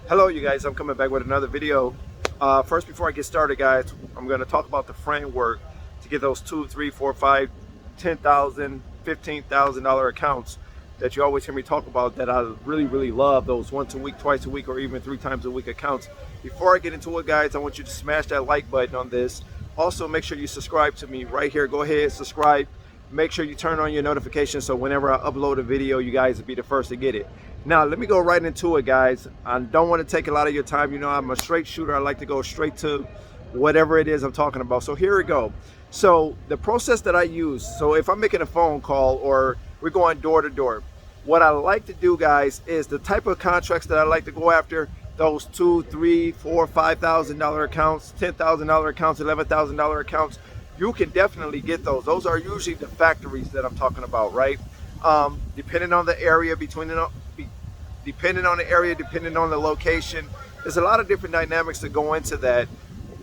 Hello you guys, I'm coming back with another video. First, before I get started guys, I'm going to talk about the framework to get those $2, $3, $4, $5, $10,000, $15,000 accounts that you always hear me talk about, that I really love, those once a week, twice a week, or even 3 times a week accounts. Before I get into it guys, I want you to smash that like button on this. Also make sure you subscribe to me right here. Go ahead, subscribe. Make sure you turn on your notifications so whenever I upload a video, you guys will be the first to get it. Now, let me go right into it, guys. I don't want to take a lot of your time. You know, I'm a straight shooter. I like to go straight to whatever it is I'm talking about. So here we go. So the process that I use, so if I'm making a phone call or we're going door to door, what I like to do, guys, is the type of contracts that I like to go after, those $2, $3, $4, $5,000 accounts, $10,000 accounts, $11,000 accounts. You can definitely get those. Those are usually the factories that I'm talking about, right? Depending on the area, depending on the area, depending on the location, there's a lot of different dynamics that go into that.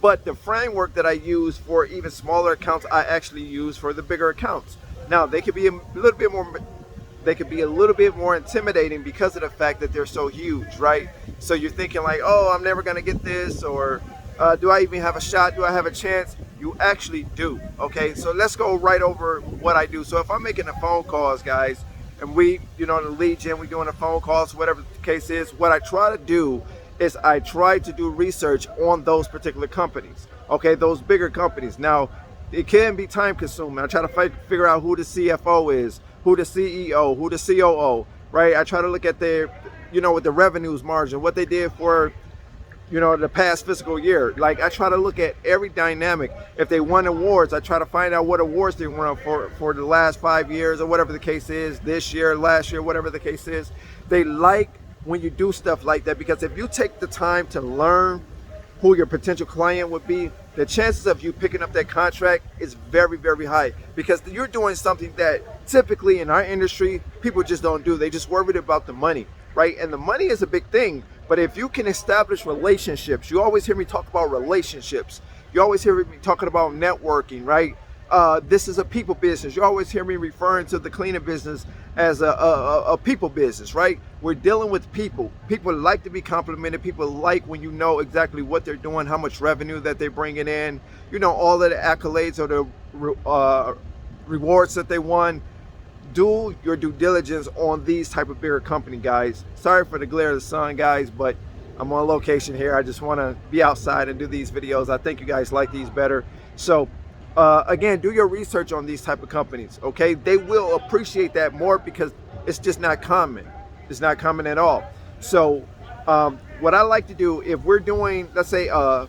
But the framework that I use for even smaller accounts, I actually use for the bigger accounts. Now, they could be a little bit more intimidating because of the fact that they're so huge, right? So you're thinking like, oh, I'm never gonna get this, or do I even have a shot? Do I have a chance? You actually do. Okay, so let's go right over what I do. So if I'm making a phone calls, guys, and we, you know, the lead gen, we doing the phone calls, whatever the case is, what I try to do is I try to do research on those particular companies. Okay, those bigger companies. Now, it can be time consuming. I try to figure out who the CFO is, who the CEO, who the COO, right? I try to look at their, you know, with the revenues margin, what they did for, you know, the past fiscal year. Like, I try to look at every dynamic. If they won awards, I try to find out what awards they won for the last 5 years, or whatever the case is, this year, last year, whatever the case is. They like when you do stuff like that, because if you take the time to learn who your potential client would be, the chances of you picking up that contract is very high, because you're doing something that typically in our industry people just don't do. They just worried about the money, right? And the money is a big thing, but if you can establish relationships, you always hear me talk about relationships, you always hear me talking about networking, right? This is a people business. You always hear me referring to the cleaning business as a people business, right? We're dealing with people. People like to be complimented. People like when you know exactly what they're doing, how much revenue that they're bringing in, you know, all of the accolades or the rewards that they won. Do your due diligence on these type of bigger company, guys. Sorry for the glare of the sun, guys, but I'm on location here. I just want to be outside and do these videos. I think you guys like these better. So again, do your research on these type of companies, okay? They will appreciate that more because it's just not common. It's not common at all. So what I like to do, if we're doing, let's say a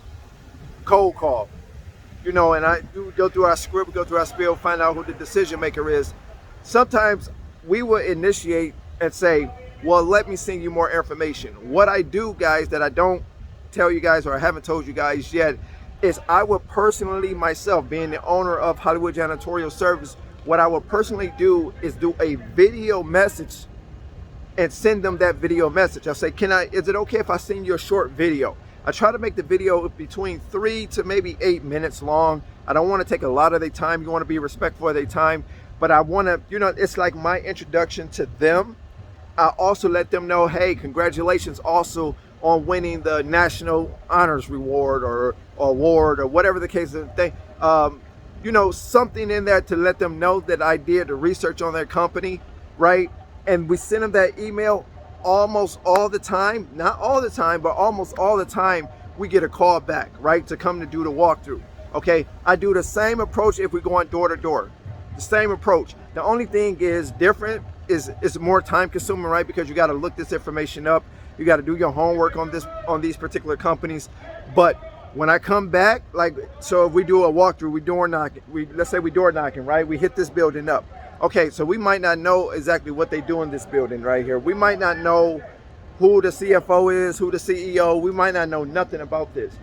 cold call, you know, and I do go through our script, go through our spiel, find out who the decision maker is. Sometimes we will initiate and say, well, let me send you more information. What I do, guys, that I don't tell you guys, or I haven't told you guys yet, is I would personally myself, being the owner of Hollywood Janitorial Service, what I would personally do is do a video message and send them that video message. I'll say, is it okay if I send you a short video? I try to make the video between 3 to maybe 8 minutes long. I don't want to take a lot of their time. You want to be respectful of their time, but I want to, you know, it's like my introduction to them. I also let them know, hey, congratulations also on winning the National Honors Reward or award, or whatever the case is. You know, something in there to let them know that I did the research on their company, right? And we send them that email almost all the time. Not all the time, but almost all the time we get a call back, right, to come to do the walkthrough. Okay, I do the same approach if we go on door to door. The same approach. The only thing is different is it's more time consuming, right? Because you got to look this information up. You got to do your homework on these particular companies. But when I come back, like, so if we do a walkthrough, let's say we door knocking, right? We hit this building up. Okay, so we might not know exactly what they do in this building right here. We might not know who the CFO is, who the CEO. We might not know nothing about this.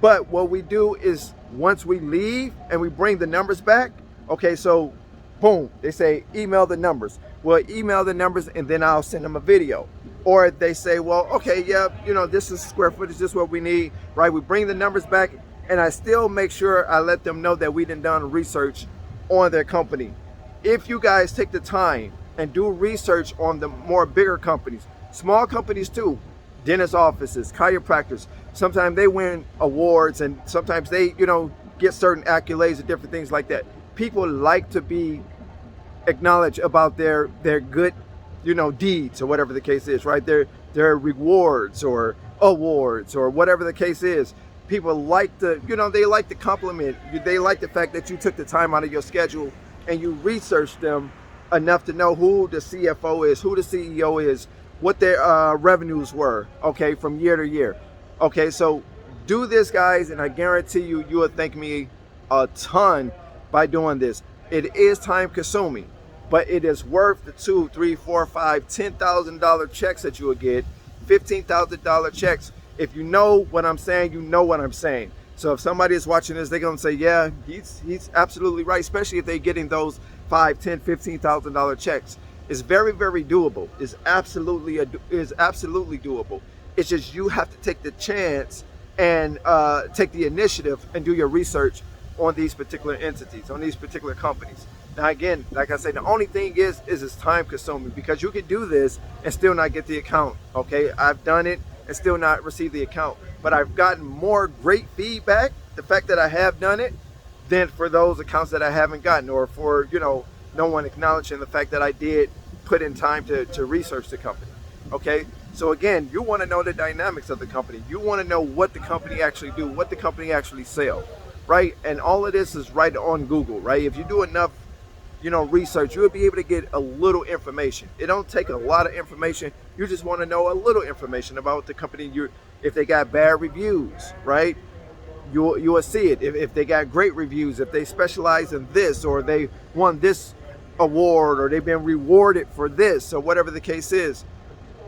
But what we do is once we leave and we bring the numbers back, okay, so boom, they say email the numbers. Well, email the numbers and then I'll send them a video. Or they say, well, okay, yeah, you know, this is square footage, this is what we need, right? We bring the numbers back and I still make sure I let them know that we done research on their company. If you guys take the time and do research on the more bigger companies, small companies too, dentist offices, chiropractors. Sometimes they win awards, and sometimes they, you know, get certain accolades and different things like that. People like to be acknowledged about their good, you know, deeds, or whatever the case is, right? Their rewards or awards or whatever the case is. People like to, you know, they like to compliment you. They like the fact that you took the time out of your schedule and you researched them enough to know who the CFO is, who the CEO is, what their revenues were, okay, from year to year. Okay, so do this, guys, and I guarantee you, you will thank me a ton by doing this. It is time consuming, but it is worth the $2, $3, $4, $5, $10,000 checks that you will get, $15,000 checks. If you know what I'm saying, you know what I'm saying. So if somebody is watching this, they're gonna say, yeah, he's absolutely right, especially if they're getting those $5, $10, $15,000 checks. It's very, very doable. It's absolutely doable. It's just you have to take the chance and take the initiative and do your research on these particular entities, on these particular companies. Now again, like I said, the only thing is it's time consuming, because you can do this and still not get the account. Okay, I've done it and still not receive the account, but I've gotten more great feedback, the fact that I have done it, than for those accounts that I haven't gotten, or for, you know, no one acknowledging the fact that I did put in time to research the company. Okay, so again, you want to know the dynamics of the company. You want to know what the company actually do, what the company actually sell, right? And all of this is right on Google, right? If you do enough, you know, research, you'll be able to get a little information. It don't take a lot of information. You just want to know a little information about the company. If they got bad reviews, right? You will see it. If they got great reviews, if they specialize in this, or they won this award, or they've been rewarded for this, or whatever the case is.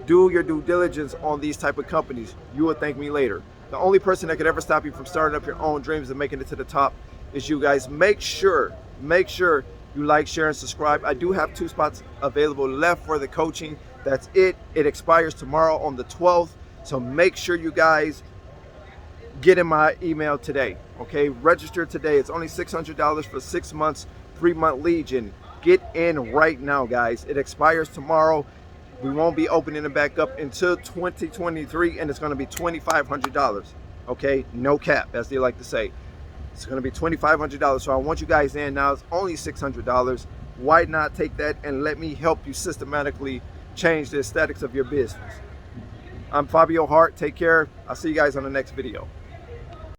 Do your due diligence on these type of companies. You will thank me later. The only person that could ever stop you from starting up your own dreams and making it to the top is you guys. Make sure you like, share, and subscribe. I do have 2 spots available left for the coaching. That's it. It expires tomorrow on the 12th. So make sure you guys get in my email today. Okay, register today. It's only $600 for 6 months, 3-month Legion. Get in right now, guys. It expires tomorrow. We won't be opening it back up until 2023, and it's going to be $2,500. Okay, no cap, as they like to say. It's going to be $2,500. So I want you guys in now. It's only $600. Why not take that and let me help you systematically change the aesthetics of your business? I'm Fabio Hart. Take care. I'll see you guys on the next video.